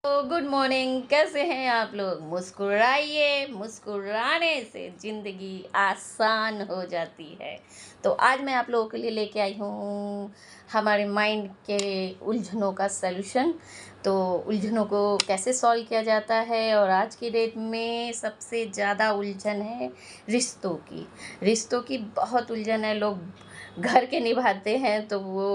Good morning. कैसे हैं आप लोग? मुस्कुराइए, मुस्कुराने से ज़िंदगी आसान हो जाती है। तो आज मैं आप लोगों के लिए लेके आई हूँ हमारे माइंड के उलझनों का सॉल्यूशन। तो उलझनों को कैसे सॉल्व किया जाता है, और आज की डेट में सबसे ज़्यादा उलझन है रिश्तों की बहुत उलझन है। लोग घर के निभाते हैं तो वो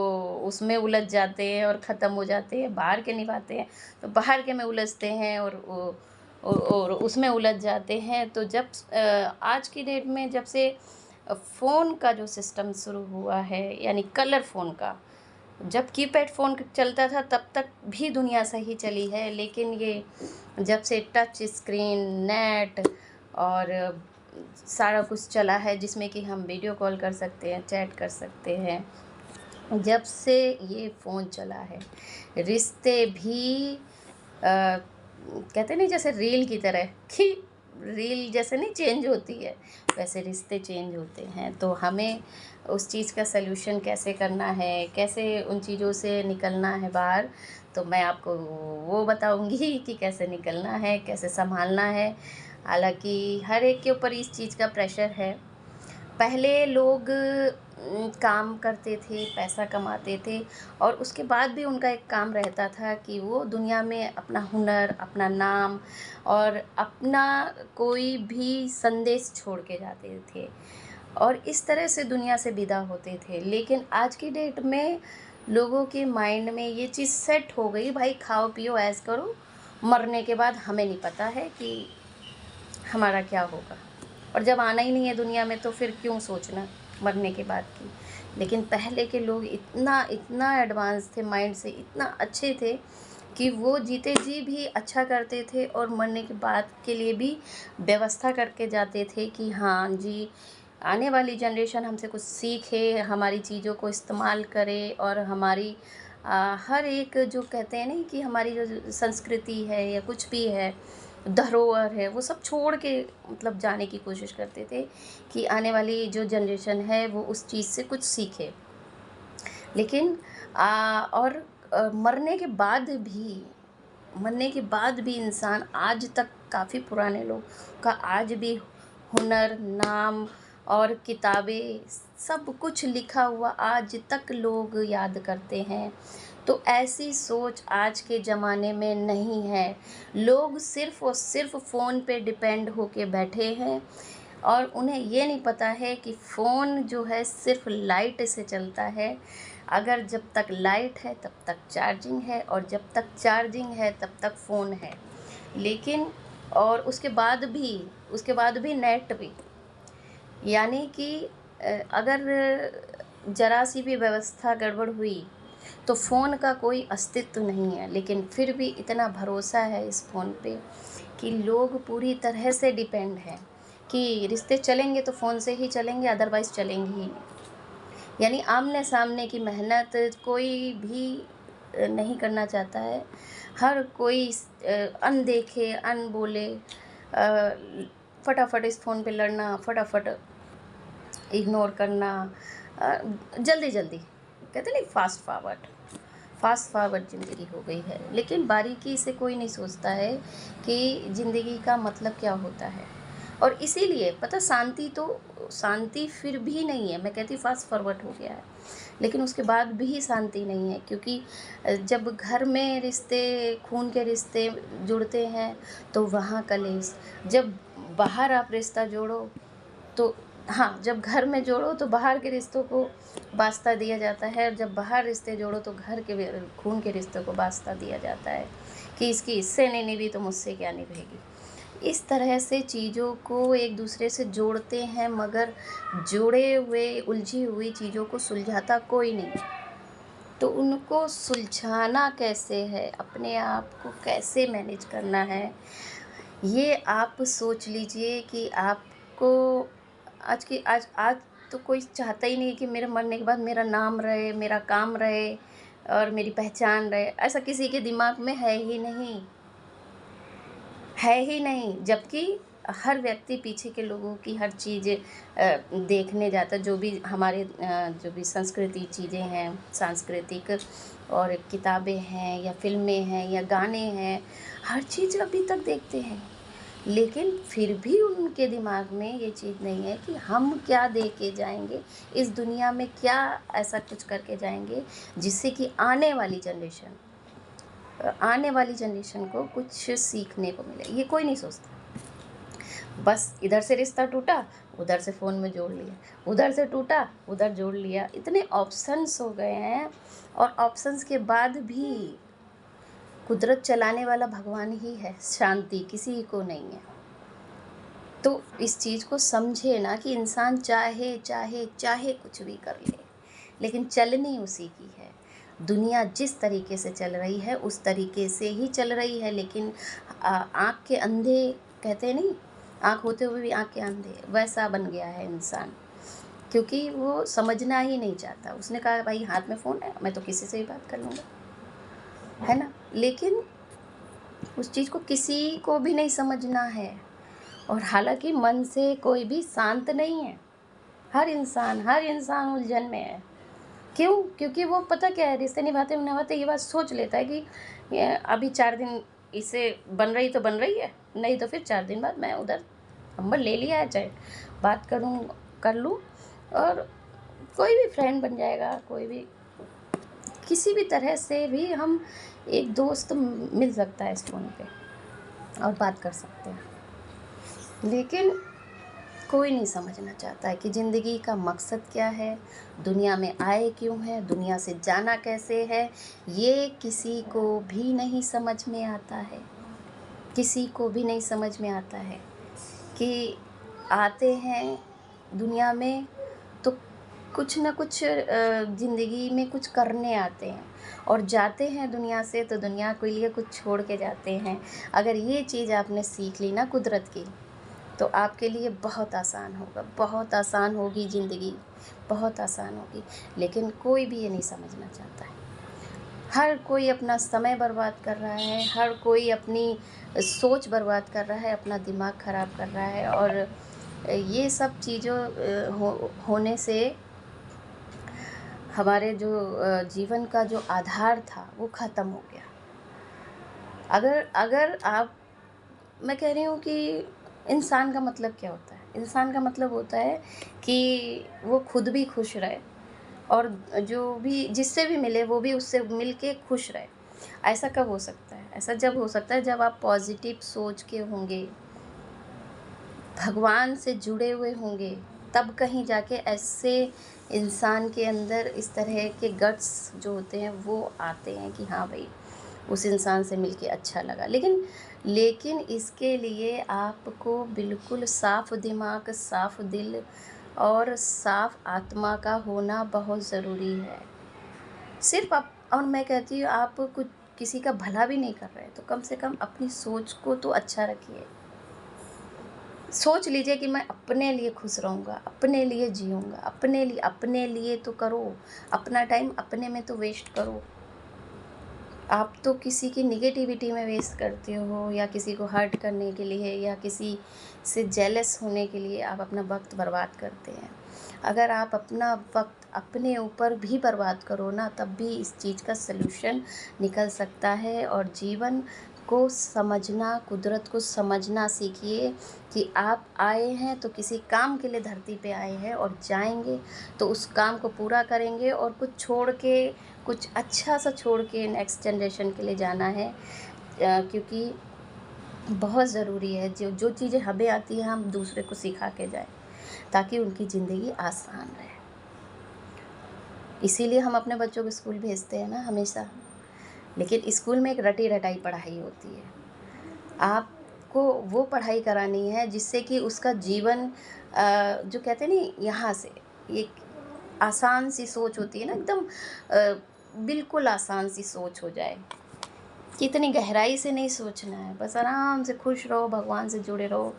उसमें उलझ जाते हैं और ख़त्म हो जाते हैं, बाहर के निभाते हैं तो बाहर के में उलझते हैं और उसमें उलझ जाते हैं। तो जब आज की डेट में जब से फ़ोन का जो सिस्टम शुरू हुआ है, यानी कलर फ़ोन का, जब कीपैड फ़ोन चलता था तब तक भी दुनिया सही चली है, लेकिन ये जब से टच स्क्रीन, नेट और सारा कुछ चला है जिसमें कि हम वीडियो कॉल कर सकते हैं, चैट कर सकते हैं, जब से ये फ़ोन चला है रिश्ते भी कहते नहीं, जैसे रील की तरह कि रील जैसे नहीं चेंज होती है, वैसे रिश्ते चेंज होते हैं। तो हमें उस चीज़ का सल्यूशन कैसे करना है, कैसे उन चीज़ों से निकलना है बाहर, तो मैं आपको वो बताऊंगी कि कैसे निकलना है, कैसे संभालना है। हालांकि हर एक के ऊपर इस चीज़ का प्रेशर है। पहले लोग काम करते थे, पैसा कमाते थे, और उसके बाद भी उनका एक काम रहता था कि वो दुनिया में अपना हुनर, अपना नाम और अपना कोई भी संदेश छोड़ के जाते थे, और इस तरह से दुनिया से विदा होते थे। लेकिन आज की डेट में लोगों के माइंड में ये चीज़ सेट हो गई, भाई खाओ पियो ऐश करो, मरने के बाद हमें नहीं पता है कि हमारा क्या होगा, और जब आना ही नहीं है दुनिया में तो फिर क्यों सोचना मरने के बाद की। लेकिन पहले के लोग इतना इतना एडवांस थे, माइंड से इतना अच्छे थे कि वो जीते जी भी अच्छा करते थे, और मरने के बाद के लिए भी व्यवस्था करके जाते थे कि हाँ जी, आने वाली जनरेशन हमसे कुछ सीखे, हमारी चीज़ों को इस्तेमाल करे, और हमारी हर एक जो कहते हैं नहीं कि हमारी जो संस्कृति है या कुछ भी है, धरोहर है, वो सब छोड़ के मतलब जाने की कोशिश करते थे कि आने वाली जो जनरेशन है वो उस चीज़ से कुछ सीखे। लेकिन और मरने के बाद भी इंसान आज तक, काफ़ी पुराने लोग का आज भी हुनर, नाम और किताबें, सब कुछ लिखा हुआ आज तक लोग याद करते हैं। तो ऐसी सोच आज के ज़माने में नहीं है। लोग सिर्फ़ और सिर्फ फ़ोन पे डिपेंड होके बैठे हैं, और उन्हें ये नहीं पता है कि फ़ोन जो है सिर्फ लाइट से चलता है। अगर जब तक लाइट है तब तक चार्जिंग है, और जब तक चार्जिंग है तब तक फ़ोन है। लेकिन और उसके बाद भी नेट भी, यानी कि अगर ज़रा सी भी व्यवस्था गड़बड़ हुई तो फ़ोन का कोई अस्तित्व नहीं है। लेकिन फिर भी इतना भरोसा है इस फ़ोन पे कि लोग पूरी तरह से डिपेंड हैं कि रिश्ते चलेंगे तो फ़ोन से ही चलेंगे, अदरवाइज़ चलेंगे ही नहीं। यानी आमने सामने की मेहनत कोई भी नहीं करना चाहता है। हर कोई अनदेखे अनबोले फटाफट इस फ़ोन पे लड़ना, फटाफट इग्नोर करना, जल्दी जल्दी, कहते नहीं फास्ट फॉरवर्ड ज़िंदगी हो गई है। लेकिन बारीकी से कोई नहीं सोचता है कि ज़िंदगी का मतलब क्या होता है। और इसीलिए पता, शांति फिर भी नहीं है। मैं कहती फास्ट फॉरवर्ड हो गया है, लेकिन उसके बाद भी शांति नहीं है, क्योंकि जब घर में रिश्ते, खून के रिश्ते जुड़ते हैं तो वहाँ कलेश। जब बाहर आप रिश्ता जोड़ो तो, हाँ, जब घर में जोड़ो तो बाहर के रिश्तों को वास्ता दिया जाता है, और जब बाहर रिश्ते जोड़ो तो घर के खून के रिश्तों को वास्ता दिया जाता है कि इसकी इससे नहीं निभी तो मुझसे क्या निभेगी। इस तरह से चीज़ों को एक दूसरे से जोड़ते हैं, मगर जुड़े हुए उलझी हुई चीज़ों को सुलझाता कोई नहीं। तो उनको सुलझाना कैसे है, अपने आप को कैसे मैनेज करना है, ये आप सोच लीजिए कि आपको आज तो कोई चाहता ही नहीं कि मेरे मरने के बाद मेरा नाम रहे, मेरा काम रहे और मेरी पहचान रहे। ऐसा किसी के दिमाग में है ही नहीं, है ही नहीं। जबकि हर व्यक्ति पीछे के लोगों की हर चीज़ देखने जाता है, जो भी हमारे जो भी संस्कृति चीज़ें हैं, सांस्कृतिक और किताबें हैं या फ़िल्में हैं या गाने हैं, हर चीज़ अभी तक देखते हैं। लेकिन फिर भी उनके दिमाग में ये चीज़ नहीं है कि हम क्या दे के जाएँगे, इस दुनिया में क्या ऐसा कुछ करके जाएँगे जिससे कि आने वाली जनरेशन को कुछ सीखने को मिले। ये कोई नहीं सोचता। बस इधर से रिश्ता टूटा, उधर से फ़ोन में जोड़ लिया, उधर से टूटा, उधर जोड़ लिया। इतने ऑप्शंस हो गए हैं और ऑप्शंस के बाद भी कुदरत चलाने वाला भगवान ही है, शांति किसी को नहीं है। तो इस चीज़ को समझे ना कि इंसान चाहे चाहे चाहे कुछ भी कर ले, लेकिन चलनी उसी की है। दुनिया जिस तरीके से चल रही है उस तरीके से ही चल रही है, लेकिन आँख के अंधे कहते नहीं, आँख होते हुए भी आँख के अंधे, वैसा बन गया है इंसान। क्योंकि वो समझना ही नहीं चाहता। उसने कहा भाई हाथ में फ़ोन है, मैं तो किसी से भी बात कर लूँगा, है ना? लेकिन उस चीज़ को किसी को भी नहीं समझना है। और हालांकि मन से कोई भी शांत नहीं है। हर इंसान उलझन में है। क्यों? क्योंकि वो पता क्या है, रिश्ते निभाते निभाते ये बात सोच लेता है कि अभी 4 दिन इसे बन रही तो बन रही है, नहीं तो फिर 4 दिन बाद मैं उधर नंबर ले लिया है, चाहे बात कर लूँ और कोई भी फ्रेंड बन जाएगा, कोई भी किसी भी तरह से भी हम एक दोस्त मिल सकता है इस फ़ोन पे और बात कर सकते हैं। लेकिन कोई नहीं समझना चाहता है कि ज़िंदगी का मकसद क्या है, दुनिया में आए क्यों हैं, दुनिया से जाना कैसे है, ये किसी को भी नहीं समझ में आता है। किसी को भी नहीं समझ में आता है कि आते हैं दुनिया में तो कुछ न कुछ ज़िंदगी में कुछ करने आते हैं और जाते हैं दुनिया से तो दुनिया के लिए कुछ छोड़ के जाते हैं। अगर ये चीज़ आपने सीख ली ना कुदरत की, तो आपके लिए बहुत आसान होगा, बहुत आसान होगी ज़िंदगी, बहुत आसान होगी। लेकिन कोई भी ये नहीं समझना चाहता है। हर कोई अपना समय बर्बाद कर रहा है, हर कोई अपनी सोच बर्बाद कर रहा है, अपना दिमाग ख़राब कर रहा है और ये सब चीज़ों होने से हमारे जो जीवन का जो आधार था वो ख़त्म हो गया। अगर अगर आप मैं कह रही हूँ कि इंसान का मतलब क्या होता है? इंसान का मतलब होता है कि वो खुद भी खुश रहे और जो भी जिससे भी मिले वो भी उससे मिल के खुश रहे। ऐसा कब हो सकता है? ऐसा जब हो सकता है जब आप पॉज़िटिव सोच के होंगे, भगवान से जुड़े हुए होंगे, तब कहीं जाके ऐसे इंसान के अंदर इस तरह के गट्स जो होते हैं वो आते हैं कि हाँ भाई, उस इंसान से मिलके अच्छा लगा। लेकिन इसके लिए आपको बिल्कुल साफ़ दिमाग, साफ़ दिल और साफ़ आत्मा का होना बहुत ज़रूरी है। सिर्फ़ आप और मैं कहती हूँ आप कुछ किसी का भला भी नहीं कर रहे, तो कम से कम अपनी सोच को तो अच्छा रखिए। सोच लीजिए कि मैं अपने लिए खुश रहूँगा, अपने लिए जीऊँगा, अपने लिए तो करो, अपना टाइम अपने में तो वेस्ट करो। आप तो किसी की नेगेटिविटी में वेस्ट करते हो या किसी को हर्ट करने के लिए या किसी से जेलस होने के लिए आप अपना वक्त बर्बाद करते हैं। अगर आप अपना वक्त अपने ऊपर भी बर्बाद करो ना, तब भी इस चीज़ का सल्यूशन निकल सकता है। और जीवन को समझना, कुदरत को समझना सीखिए कि आप आए हैं तो किसी काम के लिए धरती पे आए हैं और जाएंगे तो उस काम को पूरा करेंगे और कुछ छोड़ के, कुछ अच्छा सा छोड़ के नेक्स्ट जनरेशन के लिए जाना है। क्योंकि बहुत ज़रूरी है जो जो चीज़ें हमें आती हैं हम दूसरे को सिखा के जाएं ताकि उनकी ज़िंदगी आसान रहे। इसीलिए हम अपने बच्चों को स्कूल भेजते हैं ना हमेशा। लेकिन स्कूल में एक रटी रटाई पढ़ाई होती है, आपको वो पढ़ाई करानी है जिससे कि उसका जीवन जो कहते हैं नहीं, यहाँ से एक आसान सी सोच होती है ना, एकदम बिल्कुल आसान सी सोच हो जाए कि इतनी गहराई से नहीं सोचना है, बस आराम से खुश रहो, भगवान से जुड़े रहो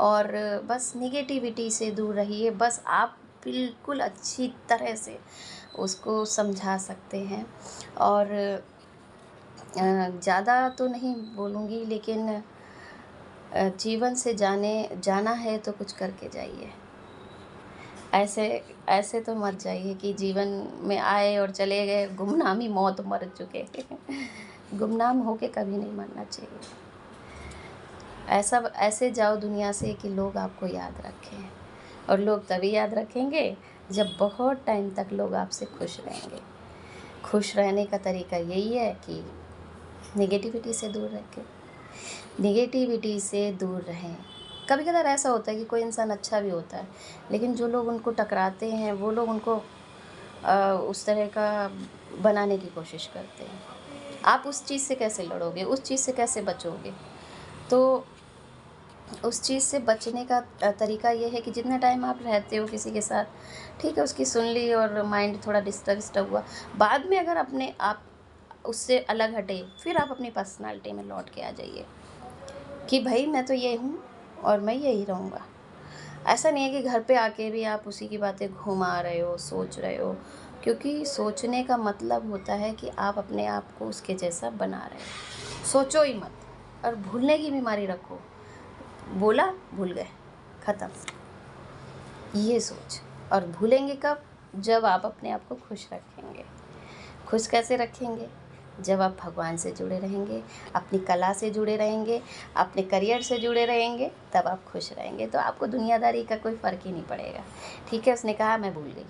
और बस नेगेटिविटी से दूर रहिए। बस आप बिल्कुल अच्छी तरह से उसको समझा सकते हैं। और ज़्यादा तो नहीं बोलूँगी, लेकिन जीवन से जाना है तो कुछ करके जाइए। ऐसे ऐसे तो मत जाइए कि जीवन में आए और चले गए, गुमनामी मौत मर चुके। गुमनाम होके कभी नहीं मरना चाहिए। ऐसे जाओ दुनिया से कि लोग आपको याद रखें, और लोग तभी याद रखेंगे जब बहुत टाइम तक लोग आपसे खुश रहेंगे। खुश रहने का तरीका यही है कि नेगेटिविटी से दूर रखें, नेगेटिविटी से दूर रहें। कभी कभार ऐसा होता है कि कोई इंसान अच्छा भी होता है, लेकिन जो लोग उनको टकराते हैं वो लोग उनको उस तरह का बनाने की कोशिश करते हैं। आप उस चीज़ से कैसे लड़ोगे, उस चीज़ से कैसे बचोगे? तो उस चीज़ से बचने का तरीका ये है कि जितना टाइम आप रहते हो किसी के साथ, ठीक है, उसकी सुन ली और माइंड थोड़ा डिस्टर्ब हुआ, बाद में अगर अपने आप उससे अलग हटे, फिर आप अपनी पर्सनालिटी में लौट के आ जाइए कि भाई मैं तो ये हूँ और मैं यही रहूँगा। ऐसा नहीं है कि घर पे आके भी आप उसी की बातें घुमा रहे हो, सोच रहे हो, क्योंकि सोचने का मतलब होता है कि आप अपने आप को उसके जैसा बना रहे हो। सोचो ही मत, और भूलने की बीमारी रखो। बोला, भूल गए, ख़त्म। ये सोच। और भूलेंगे कब? जब आप अपने आप को खुश रखेंगे। खुश कैसे रखेंगे? जब आप भगवान से जुड़े रहेंगे, अपनी कला से जुड़े रहेंगे, अपने करियर से जुड़े रहेंगे, तब आप खुश रहेंगे। तो आपको दुनियादारी का कोई फ़र्क ही नहीं पड़ेगा। ठीक है, उसने कहा मैं भूल गई,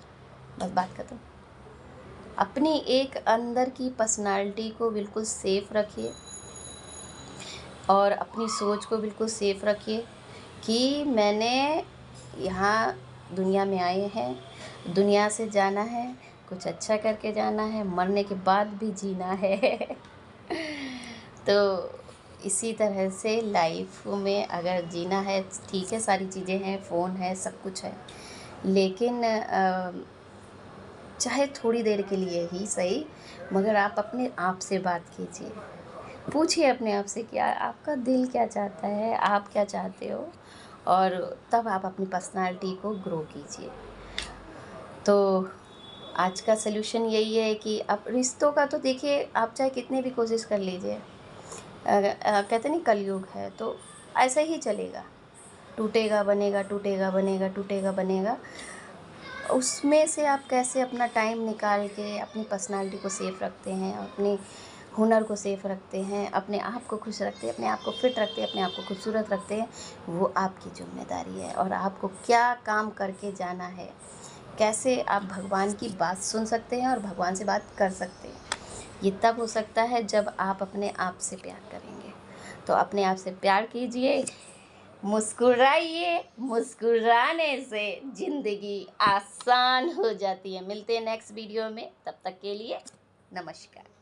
बस बात खत्म। अपनी एक अंदर की पर्सनालिटी को बिल्कुल सेफ रखिए, और अपनी सोच को बिल्कुल सेफ रखिए कि मैंने यहाँ दुनिया में आए हैं, दुनिया से जाना है, कुछ अच्छा करके जाना है, मरने के बाद भी जीना है। तो इसी तरह से लाइफ में अगर जीना है, ठीक है, सारी चीज़ें हैं, फ़ोन है, सब कुछ है, लेकिन चाहे थोड़ी देर के लिए ही सही, मगर आप अपने आप से बात कीजिए। पूछिए अपने आप से कि आपका दिल क्या चाहता है, आप क्या चाहते हो, और तब आप अपनी पर्सनालिटी को ग्रो कीजिए। तो आज का सल्यूशन यही है कि अब रिश्तों का तो देखिए, आप चाहे कितनी भी कोशिश कर लीजिए, कहते नहीं कलयुग है, तो ऐसा ही चलेगा। टूटेगा बनेगा, टूटेगा बनेगा, टूटेगा बनेगा। उसमें से आप कैसे अपना टाइम निकाल के अपनी पर्सनालिटी को सेफ रखते हैं, अपने हुनर को सेफ रखते हैं, अपने आप को खुश रखते हैं, अपने आप को फिट रखते हैं, अपने आप को खूबसूरत रखते हैं, वो आपकी जिम्मेदारी है। और आपको क्या काम करके जाना है, कैसे आप भगवान की बात सुन सकते हैं और भगवान से बात कर सकते हैं, ये तब हो सकता है जब आप अपने आप से प्यार करेंगे। तो अपने आप से प्यार कीजिए, मुस्कुराइए। मुस्कुराने से ज़िंदगी आसान हो जाती है। मिलते हैं नेक्स्ट वीडियो में, तब तक के लिए नमस्कार।